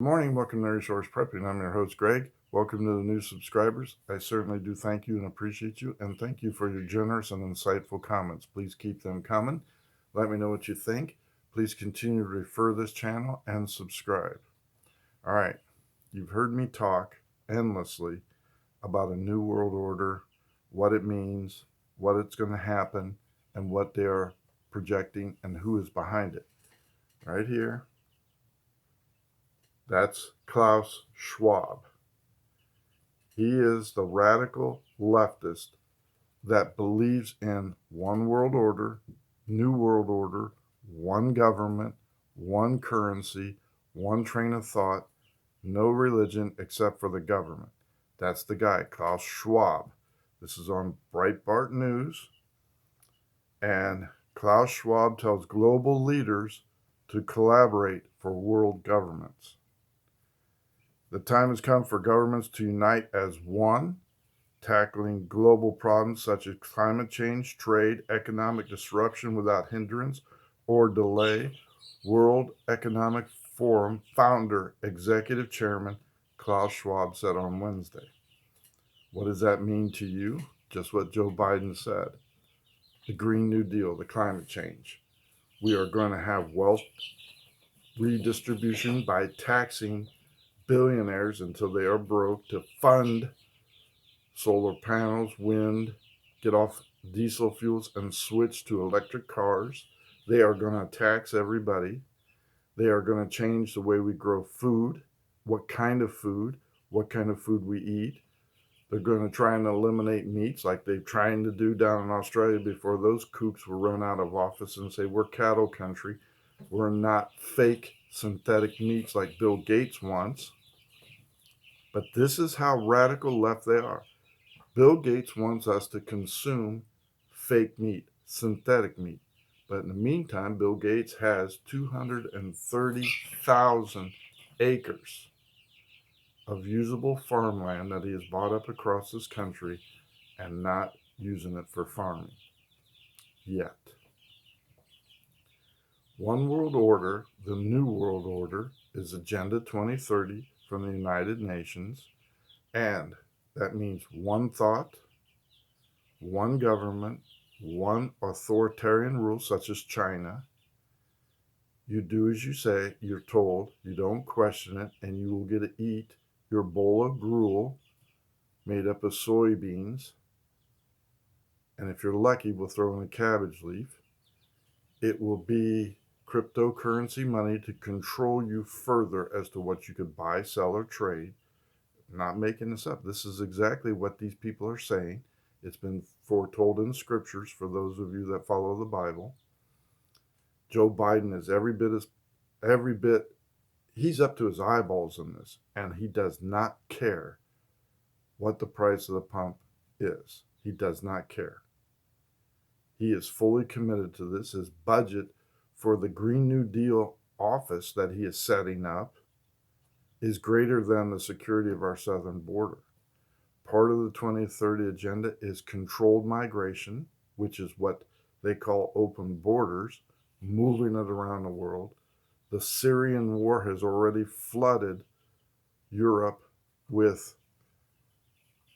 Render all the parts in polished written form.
Good morning, welcome to Resource Prepping. I'm your host, Greg. Welcome to the new subscribers. I certainly do thank you and appreciate you, and thank you for your generous and insightful comments. Please keep them coming. Let me know what you think. Please continue to refer this channel and subscribe. All right, you've heard me talk endlessly about a new world order, what it means, what it's going to happen, and what they are projecting and who is behind it. Right here, that's Klaus Schwab. He is the radical leftist that believes in one world order, new world order, one government, one currency, one train of thought, no religion except for the government. That's the guy, Klaus Schwab. This is on Breitbart News. And Klaus Schwab tells global leaders to collaborate for world governments. The time has come for governments to unite as one, tackling global problems such as climate change, trade, economic disruption without hindrance or delay. World Economic Forum founder, executive chairman Klaus Schwab said on Wednesday. What does that mean to you? Just what Joe Biden said. The Green New Deal, the climate change. We are going to have wealth redistribution by taxing billionaires until they are broke to fund solar panels, wind, get off diesel fuels and switch to electric cars. They are going to tax everybody. They are going to change the way we grow food, what kind of food we eat. They're going to try and eliminate meats like they're trying to do down in Australia before those kooks were run out of office and say, we're cattle country. We're not fake synthetic meats like Bill Gates wants. But this is how radical left they are. Bill Gates wants us to consume fake meat, synthetic meat. But in the meantime, Bill Gates has 230,000 acres of usable farmland that he has bought up across this country and not using it for farming yet. One World Order, the New World Order, is Agenda 2030 from the United Nations, and that means one thought, one government, one authoritarian rule, such as China. You do as you say, you're told, you don't question it, and you will get to eat your bowl of gruel made up of soybeans. And if you're lucky, we'll throw in a cabbage leaf. It will be cryptocurrency money to control you further as to what you could buy, sell, or trade. I'm not making this up. This is exactly what these people are saying. It's been foretold in the scriptures for those of you that follow the Bible. Joe Biden is every bit, he's up to his eyeballs in this, and he does not care what the price of the pump is. He does not care. He is fully committed to this. His budget for the Green New Deal office that he is setting up is greater than the security of our southern border. Part of the 2030 agenda is controlled migration, which is what they call open borders, moving it around the world. The Syrian war has already flooded Europe with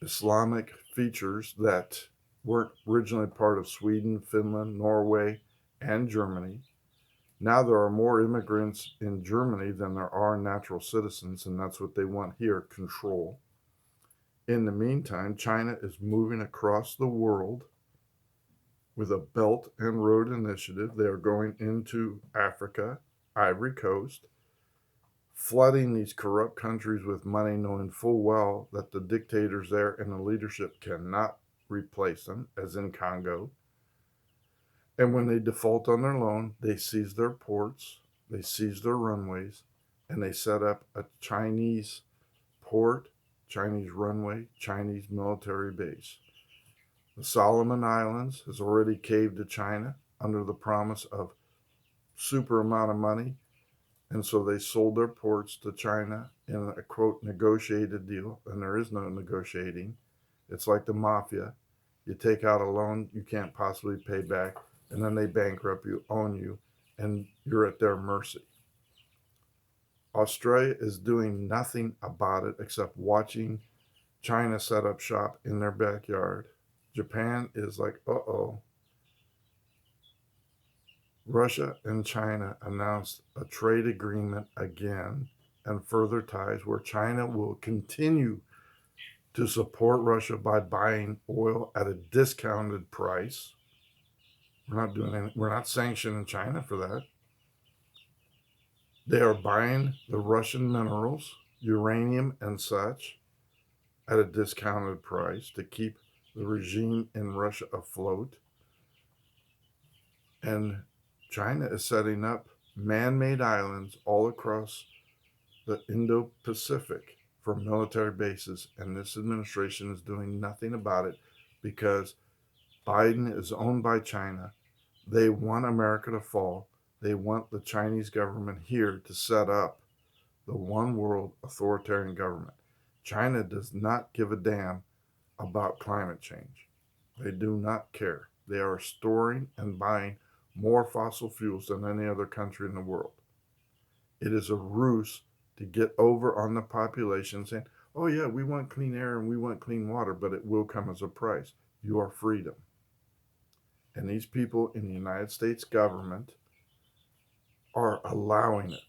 Islamic features that weren't originally part of Sweden, Finland, Norway, and Germany. Now there are more immigrants in Germany than there are natural citizens, and that's what they want here, control. In the meantime, China is moving across the world with a Belt and Road Initiative. They are going into Africa, Ivory Coast, flooding these corrupt countries with money, knowing full well that the dictators there and the leadership cannot replace them, as in Congo. And when they default on their loan, they seize their ports, they seize their runways, and they set up a Chinese port, Chinese runway, Chinese military base. The Solomon Islands has already caved to China under the promise of super amount of money. And so they sold their ports to China in a, quote, negotiated deal. And there is no negotiating. It's like the mafia. You take out a loan you can't possibly pay back, and then they bankrupt you, own you, and you're at their mercy. Australia is doing nothing about it except watching China set up shop in their backyard. Japan is like, uh-oh. Russia and China announced a trade agreement again and further ties where China will continue to support Russia by buying oil at a discounted price. We're not sanctioning China for that. They are buying the Russian minerals, uranium and such, at a discounted price to keep the regime in Russia afloat. And China is setting up man made islands all across the Indo Pacific for military bases. And this administration is doing nothing about it because Biden is owned by China. They want America to fall. They want the Chinese government here to set up the one world authoritarian government. China does not give a damn about climate change. They do not care. They are storing and buying more fossil fuels than any other country in the world. It is a ruse to get over on the population saying, oh, yeah, we want clean air and we want clean water, but it will come as a price. Your freedom. And these people in the United States government are allowing it.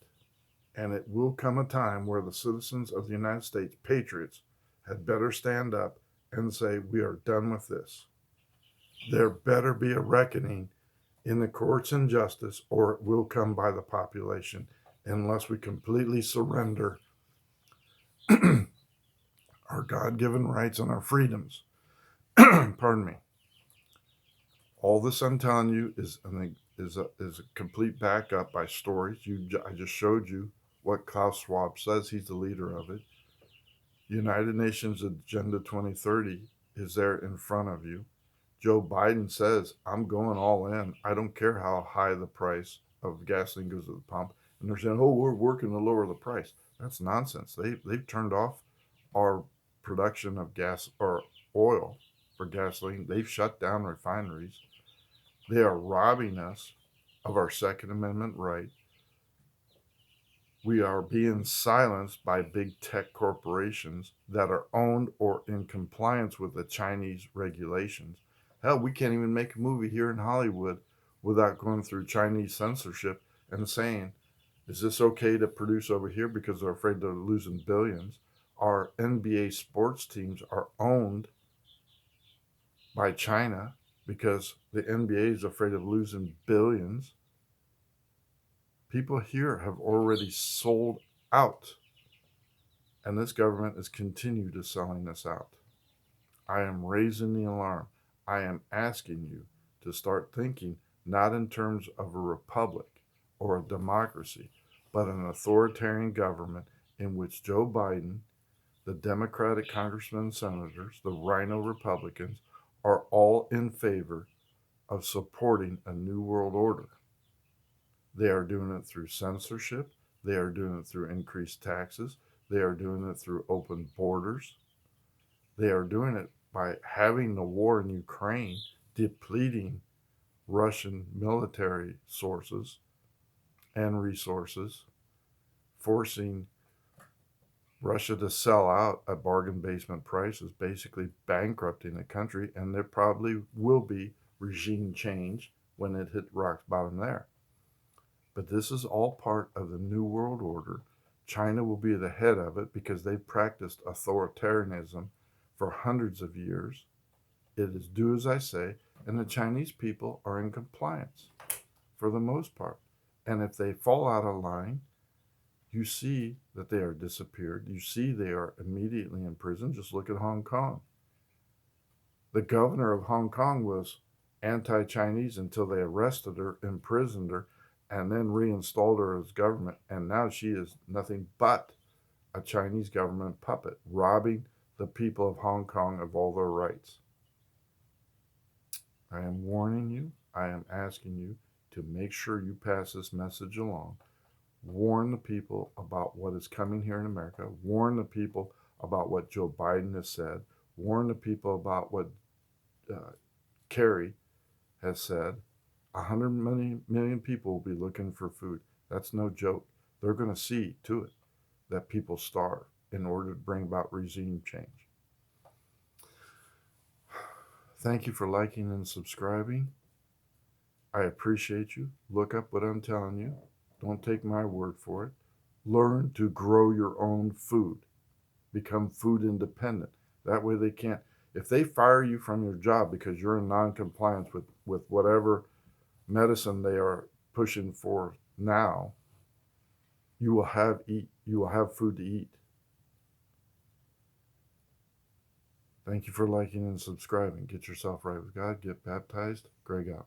And it will come a time where the citizens of the United States, patriots, had better stand up and say, we are done with this. There better be a reckoning in the courts and justice, or it will come by the population unless we completely surrender our God given rights and our freedoms. Pardon me. All this I'm telling you is a complete backup by stories. I just showed you what Klaus Schwab says. He's the leader of it. United Nations Agenda 2030 is there in front of you. Joe Biden says, I'm going all in. I don't care how high the price of gasoline goes at the pump. And they're saying, oh, we're working to lower the price. That's nonsense. They've turned off our production of gas or oil for gasoline. They've shut down refineries. They are robbing us of our Second Amendment right. We are being silenced by big tech corporations that are owned or in compliance with the Chinese regulations. Hell, we can't even make a movie here in Hollywood without going through Chinese censorship and saying, is this okay to produce over here because they're afraid they're losing billions? Our NBA sports teams are owned by China because the NBA is afraid of losing billions. People here have already sold out, and this government is continued to selling us out. I am raising the alarm. I am asking you to start thinking not in terms of a republic or a democracy, but an authoritarian government in which Joe Biden, the Democratic congressmen and senators, the Rhino Republicans, are all in favor of supporting a new world order. They are doing it through censorship. They are doing it through increased taxes. They are doing it through open borders. They are doing it by having the war in Ukraine, depleting Russian military sources and resources, forcing Russia to sell out at bargain basement prices, basically bankrupting the country, and there probably will be regime change when it hit rock bottom there. But this is all part of the New World Order. China will be the head of it because they've practiced authoritarianism for hundreds of years. It is do as I say, and the Chinese people are in compliance for the most part. And if they fall out of line, you see that they are disappeared. You see they are immediately in prison. Just look at Hong Kong. The governor of Hong Kong was anti-Chinese until they arrested her, imprisoned her, and then reinstalled her as government. And now she is nothing but a Chinese government puppet, robbing the people of Hong Kong of all their rights. I am warning you. I am asking you to make sure you pass this message along. Warn the people about what is coming here in America. Warn the people about what Joe Biden has said. Warn the people about what Kerry has said. 100 million people will be looking for food. That's no joke. They're going to see to it that people starve in order to bring about regime change. Thank you for liking and subscribing. I appreciate you. Look up what I'm telling you. Don't take my word for it. Learn to grow your own food. Become food independent. That way they can't, if they fire you from your job because you're in non-compliance with whatever medicine they are pushing for now, you will have food to eat. Thank you for liking and subscribing. Get yourself right with God. Get baptized. Greg out.